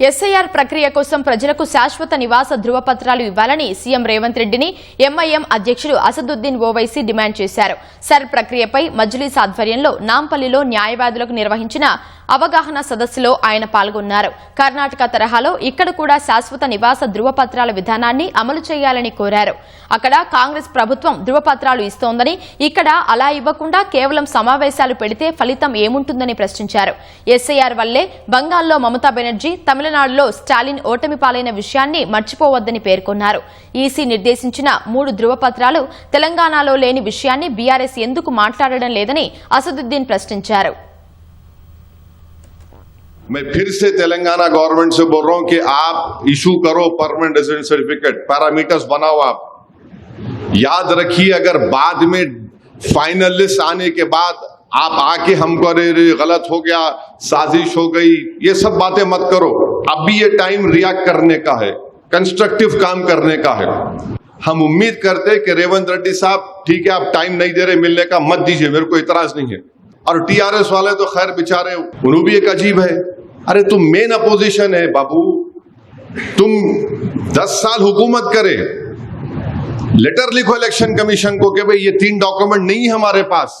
SIR ప్రక్రియ కోసం ప్రజలకు శాశ్వత నివాస ధృవపత్రాలు ఇవ్వాలని సీఎం రేవంత్ రెడ్డిని ఎంఐఎం అధ్యక్షుడు అసదుద్దీన్ ఓవైసీ డిమాండ్ చేశారు. సర్ ప్రక్రియపై మజ్లిస్ ఆధ్వర్యంలో నాంపల్లిలో న్యాయవాదులకు నిర్వహించిన అవగాహన సదస్సులో ఆయన పాల్గొన్నారు. కర్ణాటక తరహాలో ఇక్కడ కూడా శాశ్వత నివాస ధృవపత్రాల విధానాన్ని అమలు చేయాలని కోరారు. అక్కడ కాంగ్రెస్ ప్రభుత్వం ధృవపత్రాలు ఇస్తోందని, ఇక్కడ అలా ఇవ్వకుండా కేవలం సమావేశాలు పెడితే ఫలితం ఏముంటుందని ప్రశ్నించారు. ఎస్ఐఆర్ వల్లే బంగాల్లో మమతా బెనర్జీ, తమిళనాడులో స్టాలిన్ ఓటమి పాలైన విషయాన్ని మర్చిపోవద్దని పేర్కొన్నారు. ఈసీ నిర్దేశించిన 3 ధృవపత్రాలు తెలంగాణలో లేని విషయాన్ని బీఆర్ఎస్ ఎందుకు మాట్లాడడం లేదని అసదుద్దీన్ ప్రశ్నించారు. मैं फिर से तेलंगाना गवर्नमेंट से बोल रहा हूं कि आप इशू करो परमानेंट रेजिडेंट सर्टिफिकेट, पैरामीटर्स बनाओ। आप याद रखिए, अगर बाद में फाइनल लिस्ट आने के बाद आप आके हमको गलत हो गया, साजिश हो गई, ये सब बातें मत करो। अभी ये टाइम रिएक्ट करने का है, कंस्ट्रक्टिव काम करने का है। हम उम्मीद करते कि रेवंत रेड्डी साहब, ठीक है, आप टाइम नहीं दे रहे मिलने का, मत दीजिए, मेरे को इतराज नहीं है। और टीआरएस वाले तो खैर बेचारे, उन्होंने भी एक अजीब है। अरे तुम मेन अपोजिशन है बाबू, तुम 10 साल हुकूमत करे, लेटर लिखो इलेक्शन कमीशन को कि भाई ये 3 डॉक्यूमेंट नहीं है हमारे पास,